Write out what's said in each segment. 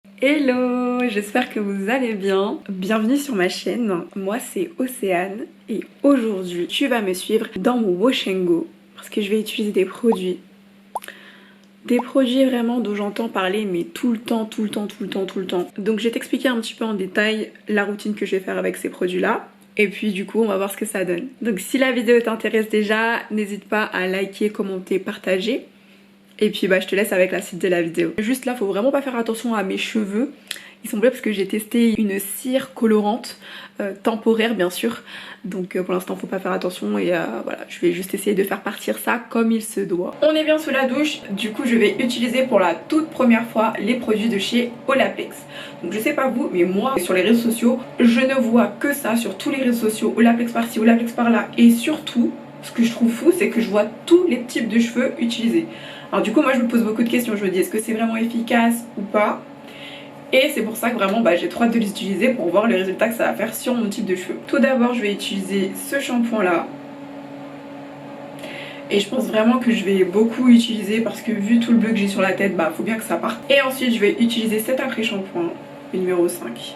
Hello, j'espère que vous allez bien. Bienvenue sur ma chaîne, moi c'est Océane et aujourd'hui tu vas me suivre dans mon wash and go parce que je vais utiliser des produits vraiment dont j'entends parler mais tout le temps. Donc je vais t'expliquer un petit peu en détail la routine que je vais faire avec ces produits là. Et puis du coup on va voir ce que ça donne. Donc si la vidéo t'intéresse déjà, n'hésite pas à liker, commenter, partager. Et puis bah je te laisse avec la suite de la vidéo. Juste là faut vraiment pas faire attention à mes cheveux. Ils sont bleus parce que j'ai testé une cire colorante, temporaire bien sûr. Donc pour l'instant faut pas faire attention et voilà, je vais juste essayer de faire partir ça comme il se doit. On est bien sous la douche, du coup je vais utiliser pour la toute première fois les produits de chez Olaplex. Donc je sais pas vous, mais moi sur les réseaux sociaux, je ne vois que ça sur tous les réseaux sociaux. Olaplex par-ci, Olaplex par-là. Et surtout, ce que je trouve fou, c'est que je vois tous les types de cheveux utilisés. Alors du coup moi je me pose beaucoup de questions, je me dis est-ce que c'est vraiment efficace ou pas? Et c'est pour ça que vraiment j'ai trop hâte de les utiliser pour voir le résultat que ça va faire sur mon type de cheveux. Tout d'abord je vais utiliser ce shampoing là. Et je pense vraiment que je vais beaucoup utiliser parce que vu tout le bleu que j'ai sur la tête, bah faut bien que ça parte. Et ensuite je vais utiliser cet après-shampoing, le numéro 5.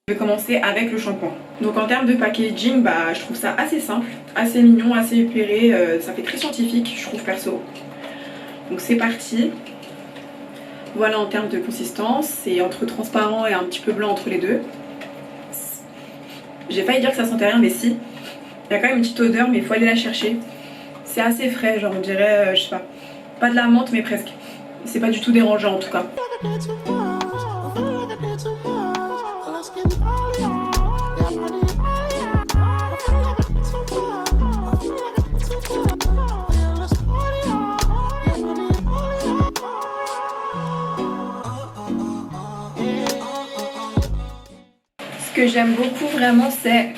Je vais commencer avec le shampoing. Donc en termes de packaging, bah je trouve ça assez simple, assez mignon, assez épuré, ça fait très scientifique je trouve perso. Donc c'est parti. Voilà en termes de consistance, c'est entre transparent et un petit peu blanc entre les deux. J'ai failli dire que ça sentait rien mais si. Il y a quand même une petite odeur mais il faut aller la chercher. C'est assez frais, genre on dirait, je sais pas de la menthe mais presque. C'est pas du tout dérangeant en tout cas. Ce que j'aime beaucoup vraiment c'est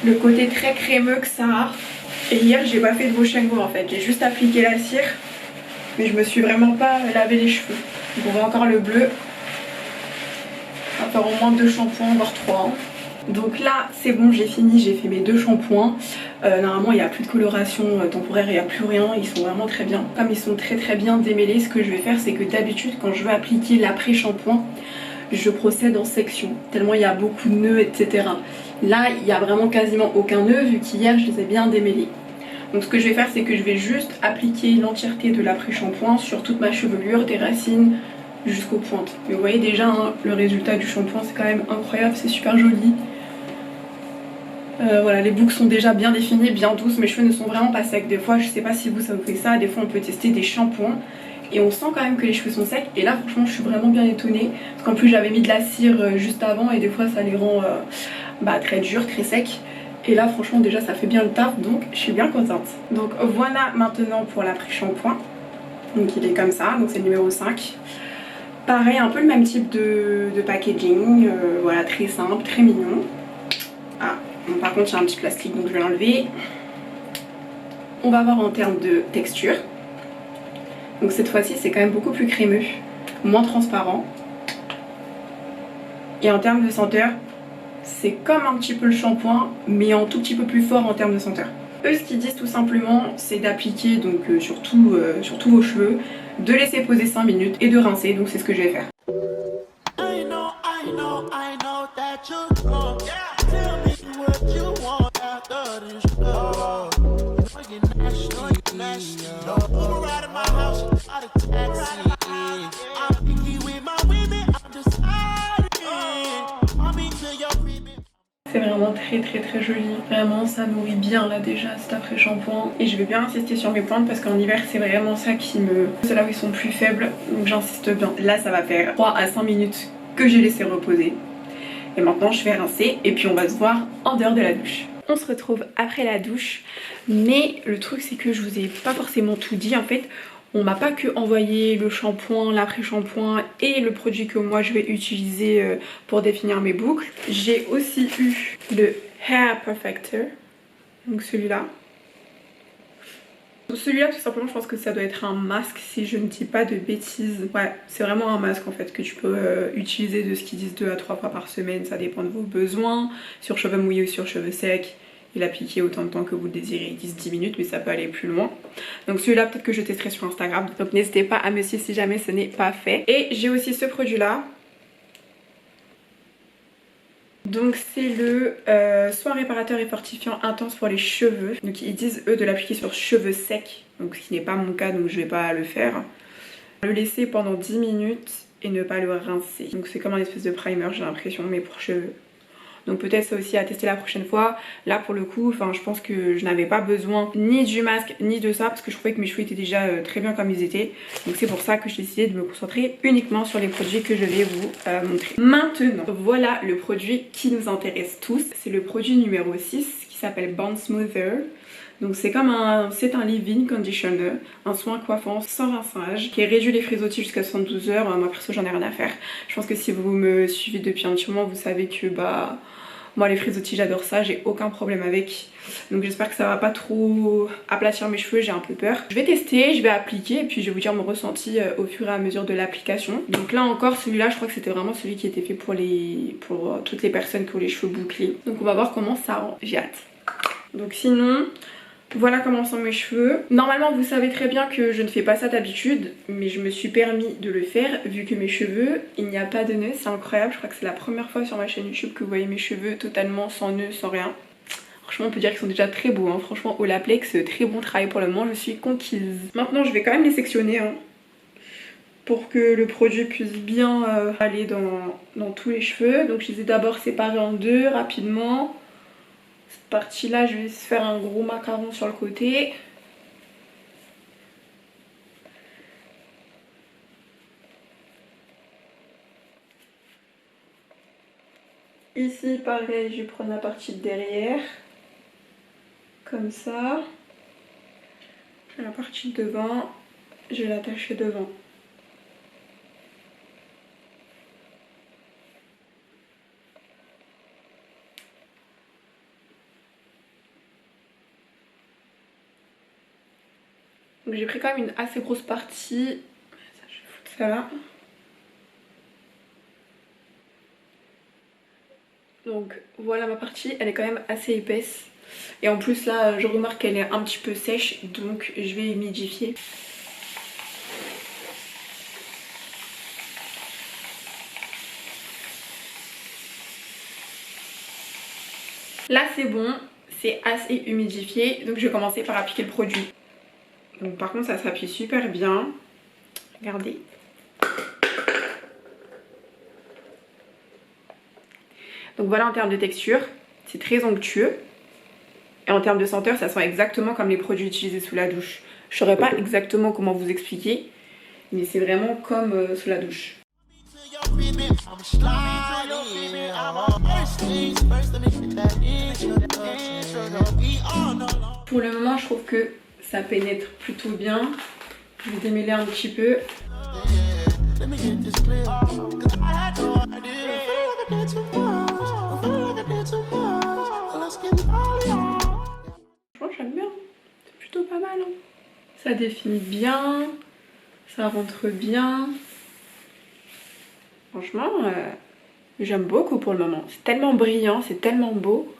le côté très crémeux que ça a. Et hier j'ai pas fait de wash and go en fait, j'ai juste appliqué la cire mais je me suis vraiment pas lavé les cheveux. Donc on voit encore le bleu. On va faire au moins 2 shampoings, voire 3. Donc là c'est bon, j'ai fini, j'ai fait mes 2 shampoings. Normalement il n'y a plus de coloration temporaire, il n'y a plus rien, ils sont vraiment très bien. Comme ils sont très bien démêlés, ce que je vais faire c'est que d'habitude quand je veux appliquer l'après-shampoing, je procède en section, tellement il y a beaucoup de nœuds, etc. Là, il n'y a vraiment quasiment aucun nœud, vu qu'hier, je les ai bien démêlés. Donc ce que je vais faire, c'est que je vais juste appliquer l'entièreté de l'après-shampoing sur toute ma chevelure, des racines jusqu'aux pointes. Mais vous voyez déjà, hein, le résultat du shampoing, c'est quand même incroyable, c'est super joli. Voilà, les boucles sont déjà bien définies, bien douces, mes cheveux ne sont vraiment pas secs. Des fois, je sais pas si vous, ça vous fait ça, des fois on peut tester des shampoings. Et on sent quand même que les cheveux sont secs. Et là franchement je suis vraiment bien étonnée. Parce qu'en plus j'avais mis de la cire juste avant. Et des fois ça les rend très durs, très secs. Et là franchement déjà ça fait bien le taf. Donc je suis bien contente. Donc voilà maintenant pour l'après-shampoing. Donc il est comme ça. Donc c'est le numéro 5. Pareil, un peu le même type de packaging. Voilà, très simple, très mignon. Ah, bon, par contre il y a un petit plastique donc je vais l'enlever. On va voir en termes de texture. Donc cette fois-ci c'est quand même beaucoup plus crémeux, moins transparent. Et en termes de senteur, c'est comme un petit peu le shampoing, mais un tout petit peu plus fort en termes de senteur. Eux ce qu'ils disent tout simplement c'est d'appliquer donc sur tous vos cheveux, de laisser poser 5 minutes et de rincer, donc c'est ce que je vais faire. C'est vraiment très joli, vraiment ça nourrit bien là déjà cet après shampoing. Et je vais bien insister sur mes pointes parce qu'en hiver c'est vraiment ça qui me... C'est là où ils sont plus faibles, donc j'insiste bien. Là ça va faire 3 à 5 minutes que j'ai laissé reposer. Et maintenant je vais rincer et puis on va se voir en dehors de la douche. On se retrouve après la douche, mais le truc c'est que je vous ai pas forcément tout dit en fait. On m'a pas que envoyé le shampoing, l'après-shampoing et le produit que moi je vais utiliser pour définir mes boucles. J'ai aussi eu le Hair Perfector, donc celui-là. Celui-là tout simplement je pense que ça doit être un masque si je ne dis pas de bêtises. Ouais, c'est vraiment un masque en fait que tu peux utiliser de ce qu'ils disent 2 à 3 fois par semaine, ça dépend de vos besoins, sur cheveux mouillés ou sur cheveux secs. Il a piqué autant de temps que vous le désirez, ils disent 10 minutes mais ça peut aller plus loin. Donc celui-là peut-être que je testerai sur Instagram, donc n'hésitez pas à me suivre si jamais ce n'est pas fait. Et j'ai aussi ce produit là. Donc c'est le soin réparateur et fortifiant intense pour les cheveux. Donc ils disent eux de l'appliquer sur cheveux secs, donc ce qui n'est pas mon cas donc je vais pas le faire. Le laisser pendant 10 minutes et ne pas le rincer. Donc c'est comme un espèce de primer j'ai l'impression mais pour cheveux. Donc peut-être ça aussi à tester la prochaine fois. Là pour le coup, je pense que je n'avais pas besoin ni du masque ni de ça parce que je trouvais que mes cheveux étaient déjà très bien comme ils étaient. Donc c'est pour ça que j'ai décidé de me concentrer uniquement sur les produits que je vais vous montrer. Maintenant, voilà le produit qui nous intéresse tous. C'est le produit numéro 6 qui s'appelle Bond Smoother. Donc c'est comme un leave-in conditioner, un soin coiffant sans rinçage qui réduit les frisottis jusqu'à 72 heures. Moi perso j'en ai rien à faire. Je pense que si vous me suivez depuis un petit moment vous savez que moi les frisottis j'adore ça, j'ai aucun problème avec. Donc j'espère que ça va pas trop aplatir mes cheveux, j'ai un peu peur. Je vais tester, je vais appliquer et puis je vais vous dire mon ressenti au fur et à mesure de l'application. Donc là encore celui-là je crois que c'était vraiment celui qui était fait pour toutes les personnes qui ont les cheveux bouclés. Donc on va voir comment ça rend, j'ai hâte. Donc sinon... voilà comment sont mes cheveux. Normalement vous savez très bien que je ne fais pas ça d'habitude, mais je me suis permis de le faire vu que mes cheveux, il n'y a pas de nœuds, c'est incroyable. Je crois que c'est la première fois sur ma chaîne YouTube que vous voyez mes cheveux totalement sans nœuds, sans rien. Franchement on peut dire qu'ils sont déjà très beaux, hein. Franchement Olaplex, très bon travail pour le moment, je suis conquise. Maintenant je vais quand même les sectionner hein, pour que le produit puisse bien aller dans tous les cheveux. Donc je les ai d'abord séparés en deux rapidement. Cette partie là je vais faire un gros macaron sur le côté. Ici pareil je vais prendre la partie de derrière. Comme ça. La partie de devant, je vais l'attacher devant. Donc j'ai pris quand même une assez grosse partie. Ça, je vais foutre ça là. Donc voilà ma partie, elle est quand même assez épaisse. Et en plus là je remarque qu'elle est un petit peu sèche, donc je vais humidifier. Là c'est bon, c'est assez humidifié, donc je vais commencer par appliquer le produit. Donc par contre ça s'appuie super bien. Regardez. Donc voilà en termes de texture, c'est très onctueux. Et en termes de senteur, ça sent exactement comme les produits utilisés sous la douche. Je saurais pas exactement comment vous expliquer, mais c'est vraiment comme sous la douche. Pour le moment, je trouve que ça pénètre plutôt bien. Je vais démêler un petit peu. Franchement, j'aime bien. C'est plutôt pas mal. Hein. Ça définit bien. Ça rentre bien. Franchement, j'aime beaucoup pour le moment. C'est tellement brillant, c'est tellement beau.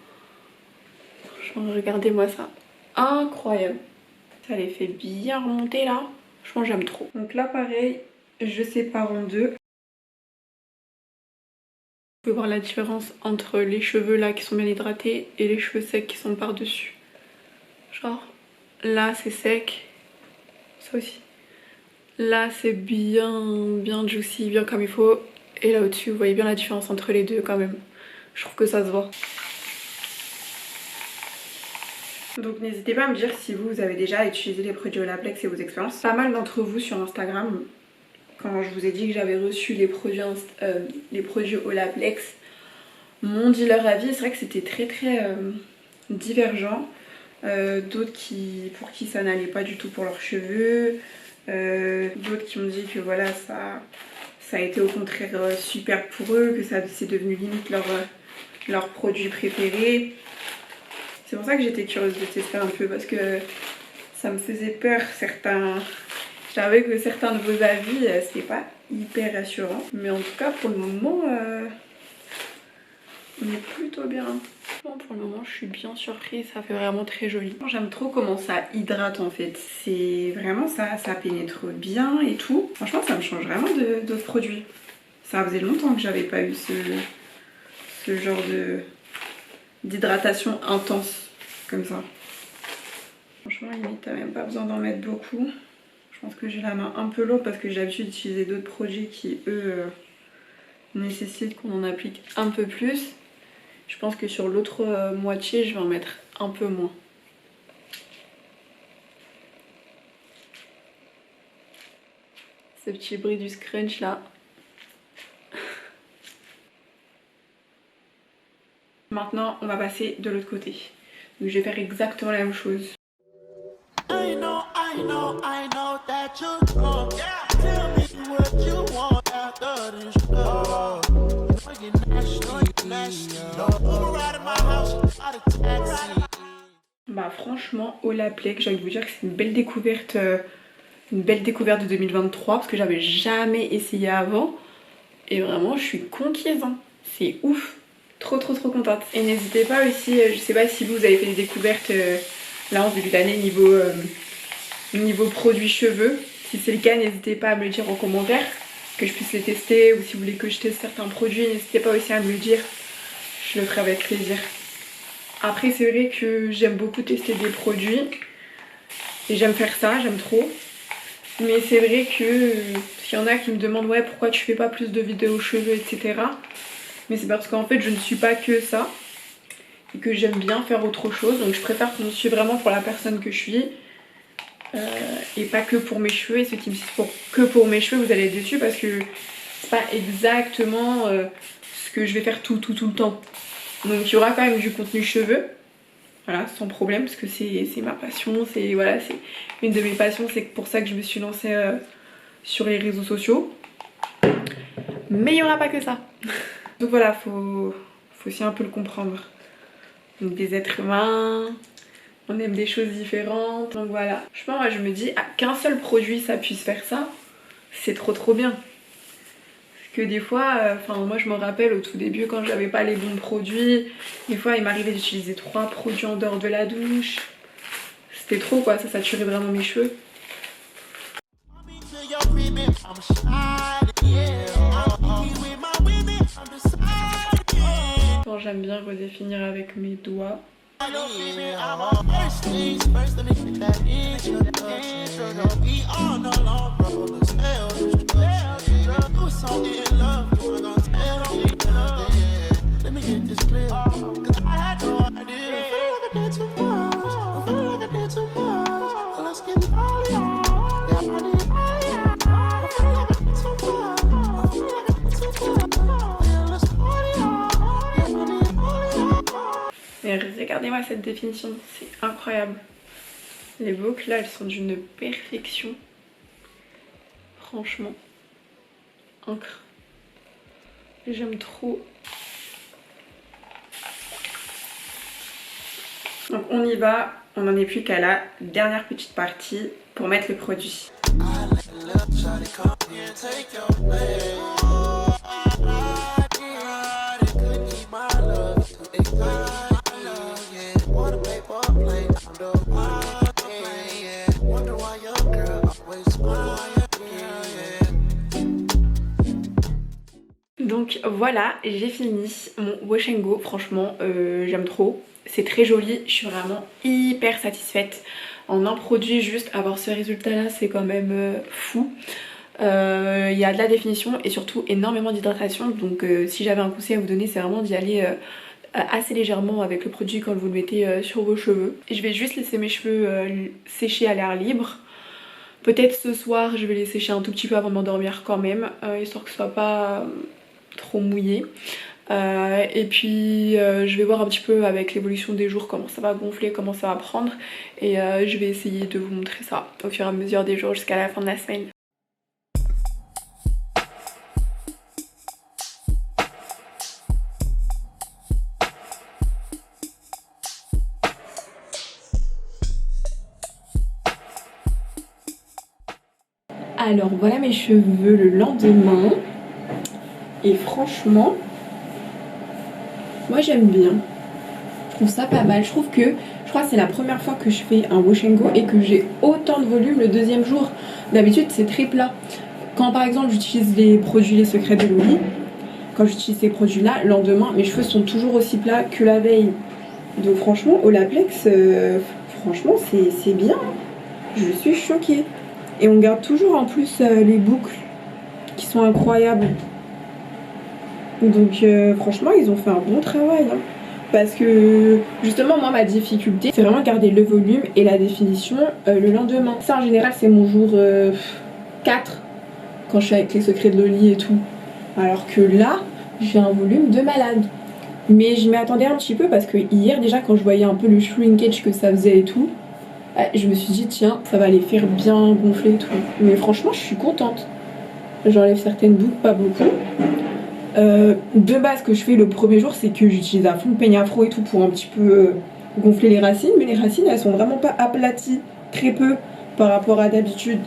Franchement, regardez-moi ça. Incroyable. Ça les fait bien remonter là. Franchement, j'aime trop. Donc là, pareil, je sépare en deux. Vous pouvez voir la différence entre les cheveux là qui sont bien hydratés et les cheveux secs qui sont par-dessus. Genre, là c'est sec. Ça aussi. Là c'est bien juicy, bien comme il faut. Et là au-dessus, vous voyez bien la différence entre les deux quand même. Je trouve que ça se voit. Donc n'hésitez pas à me dire si vous avez déjà utilisé les produits Olaplex et vos expériences. Pas mal d'entre vous sur Instagram, quand je vous ai dit que j'avais reçu les produits Olaplex, m'ont dit leur avis. C'est vrai que c'était très divergent. D'autres pour qui ça n'allait pas du tout pour leurs cheveux. D'autres qui m'ont dit que voilà, ça a été au contraire super pour eux, que c'est devenu limite leur produit préféré. C'est pour ça que j'étais curieuse de tester un peu parce que ça me faisait peur. J'avais que certains de vos avis, c'était pas hyper rassurant. Mais en tout cas, pour le moment, on est plutôt bien. Bon, pour le moment, je suis bien surprise. Ça fait vraiment très joli. J'aime trop comment ça hydrate en fait. C'est vraiment ça pénètre bien et tout. Franchement, ça me change vraiment d'autres produits. Ça faisait longtemps que j'avais pas eu ce genre d'hydratation intense comme ça. Franchement, limite, t'as même pas besoin d'en mettre beaucoup. Je pense que j'ai la main un peu lourde parce que j'ai l'habitude d'utiliser d'autres produits qui, eux, nécessitent qu'on en applique un peu plus. Je pense que sur l'autre moitié, je vais en mettre un peu moins. Ce petit bruit du scrunch là. Maintenant, on va passer de l'autre côté. Donc je vais faire exactement la même chose. I know that you know. Tell me what you want after this love. Bah franchement, Olaplex, j'ai envie de vous dire que c'est une belle découverte de 2023 parce que j'avais jamais essayé avant et vraiment je suis conquise, hein. C'est ouf, trop contente. Et n'hésitez pas aussi, je sais pas si vous avez fait des découvertes là en début d'année niveau produits cheveux. Si c'est le cas, n'hésitez pas à me le dire en commentaire, que je puisse les tester, ou si vous voulez que je teste certains produits, n'hésitez pas aussi à me le dire, je le ferai avec plaisir. Après c'est vrai que j'aime beaucoup tester des produits et j'aime faire ça, j'aime trop. Mais c'est vrai que s'il y en a qui me demandent ouais pourquoi tu fais pas plus de vidéos cheveux etc. Mais c'est parce qu'en fait je ne suis pas que ça et que j'aime bien faire autre chose. Donc je préfère qu'on me suive vraiment pour la personne que je suis. Et pas que pour mes cheveux. Et ceux qui me disent que pour mes cheveux, vous allez être déçus parce que c'est pas exactement ce que je vais faire tout le temps. Donc il y aura quand même du contenu cheveux, voilà, sans problème, parce que c'est ma passion, c'est une de mes passions, c'est pour ça que je me suis lancée sur les réseaux sociaux. Mais il n'y aura pas que ça. Donc voilà, faut aussi un peu le comprendre. Donc des êtres humains, on aime des choses différentes, donc voilà. Je pense, moi je me dis, qu'un seul produit ça puisse faire ça, c'est trop bien. Parce que des fois, moi je me rappelle au tout début quand j'avais pas les bons produits, des fois il m'arrivait d'utiliser 3 produits en dehors de la douche. C'était trop quoi, ça saturait vraiment mes cheveux. Bon, j'aime bien redéfinir avec mes doigts. Mais regardez-moi cette définition, c'est incroyable. Les boucles là, elles sont d'une perfection. Franchement, encre. J'aime trop. Donc on y va, on n'en est plus qu'à la dernière petite partie pour mettre le produit. Donc voilà, j'ai fini mon wash and go, franchement j'aime trop, c'est très joli, je suis vraiment hyper satisfaite. En un produit, juste avoir ce résultat là c'est quand même fou. Il y a de la définition et surtout énormément d'hydratation, donc si j'avais un conseil à vous donner c'est vraiment d'y aller assez légèrement avec le produit quand vous le mettez sur vos cheveux. Et je vais juste laisser mes cheveux sécher à l'air libre. Peut-être ce soir je vais les sécher un tout petit peu avant de m'endormir quand même, histoire que ce soit pas trop mouillé. Et puis je vais voir un petit peu avec l'évolution des jours comment ça va gonfler, comment ça va prendre. Et je vais essayer de vous montrer ça au fur et à mesure des jours jusqu'à la fin de la semaine. Alors voilà mes cheveux le lendemain. Et franchement, moi j'aime bien. Je trouve ça pas mal. Je crois que c'est la première fois que je fais un wash and go et que j'ai autant de volume le deuxième jour. D'habitude c'est très plat. Quand par exemple j'utilise les produits Les Secrets de Louis, quand j'utilise ces produits là, le lendemain mes cheveux sont toujours aussi plats que la veille. Donc franchement Olaplex, franchement c'est bien. Je suis choquée. Et on garde toujours en plus les boucles qui sont incroyables. Donc franchement ils ont fait un bon travail hein. Parce que justement moi ma difficulté c'est vraiment garder le volume et la définition le lendemain. Ça en général c'est mon jour 4 quand je suis avec Les Secrets de Loli et tout. Alors que là j'ai un volume de malade. Mais je m'y attendais un petit peu parce que hier déjà quand je voyais un peu le shrinkage que ça faisait et tout, je me suis dit tiens ça va les faire bien gonfler et tout. Mais franchement je suis contente. J'enlève certaines boucles, pas beaucoup. De base ce que je fais le premier jour c'est que j'utilise à fond le peigne afro et tout pour un petit peu gonfler les racines, mais les racines elles sont vraiment pas aplaties, très peu par rapport à d'habitude.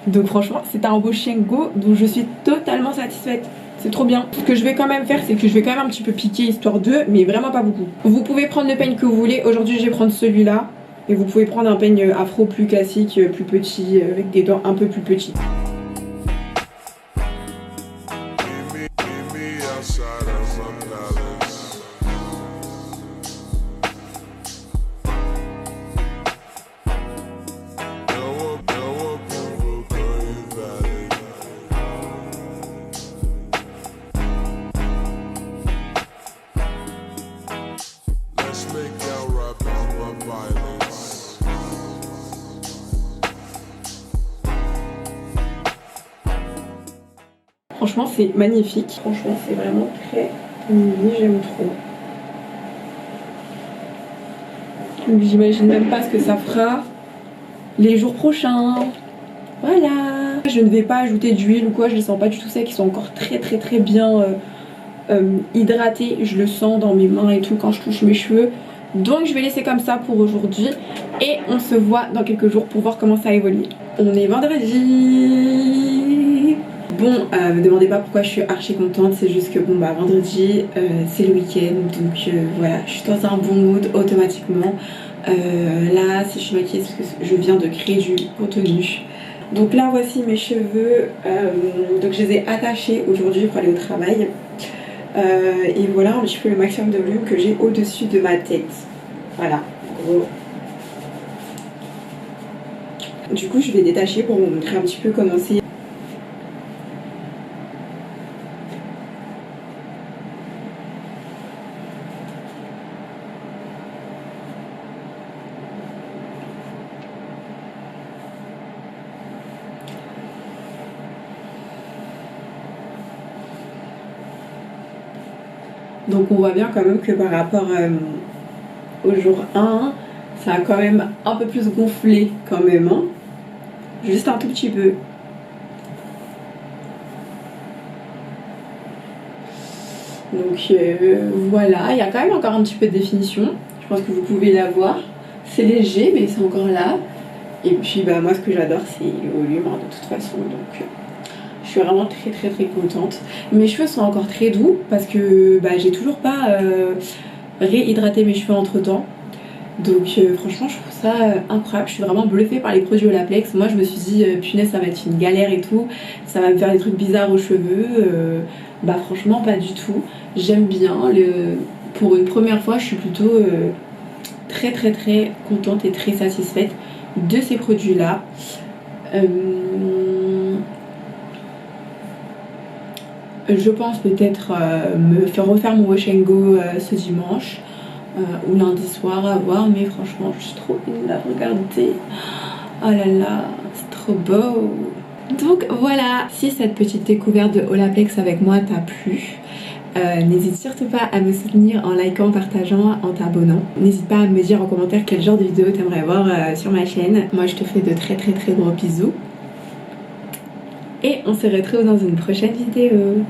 Donc franchement c'est un wash and go dont je suis totalement satisfaite. C'est trop bien. Ce que je vais quand même faire c'est que je vais quand même un petit peu piquer histoire d'eux, mais vraiment pas beaucoup. Vous pouvez prendre le peigne que vous voulez. Aujourd'hui je vais prendre celui-là. Et vous pouvez prendre un peigne afro plus classique, plus petit, avec des dents un peu plus petites. Franchement c'est magnifique, franchement c'est vraiment très mimi, j'aime trop. Donc j'imagine même pas ce que ça fera les jours prochains. Voilà. Je ne vais pas ajouter d'huile ou quoi, je les sens pas du tout secs, ils sont encore très bien hydratés. Je le sens dans mes mains et tout quand je touche mes cheveux. Donc je vais laisser comme ça pour aujourd'hui et on se voit dans quelques jours pour voir comment ça évolue. On est vendredi. Bon, me demandez pas pourquoi je suis archi contente, c'est juste que bon bah vendredi c'est le week-end, donc voilà, je suis dans un bon mood automatiquement. Là si je suis maquillée c'est parce que je viens de créer du contenu. Donc là voici mes cheveux, donc je les ai attachés aujourd'hui pour aller au travail. Et voilà un petit peu le maximum de volume que j'ai au-dessus de ma tête. Voilà, en gros. Du coup je vais détacher pour vous montrer un petit peu comment c'est. Donc on voit bien quand même que par rapport au jour 1, ça a quand même un peu plus gonflé quand même, hein. Juste un tout petit peu. Donc voilà, il y a quand même encore un petit peu de définition. Je pense que vous pouvez la voir. C'est léger mais c'est encore là. Et puis bah moi ce que j'adore c'est le volume hein, de toute façon. Donc je suis vraiment très contente. Mes cheveux sont encore très doux parce que bah, j'ai toujours pas réhydraté mes cheveux entre temps. Donc franchement je trouve ça incroyable. Je suis vraiment bluffée par les produits Olaplex. Moi je me suis dit punaise ça va être une galère et tout. Ça va me faire des trucs bizarres aux cheveux. Bah franchement pas du tout. J'aime bien. Pour une première fois je suis plutôt très contente et très satisfaite de ces produits là. Je pense peut-être me faire refaire mon wash and go ce dimanche ou lundi soir à voir, mais franchement je suis trop une à regarder. Oh là là, c'est trop beau. Donc voilà, si cette petite découverte de Olaplex avec moi t'a plu, N'hésite surtout pas à me soutenir en likant, partageant, en t'abonnant. N'hésite pas à me dire en commentaire quel genre de vidéo t'aimerais voir sur ma chaîne. Moi je te fais de très très très gros bisous. Et on se retrouve dans une prochaine vidéo.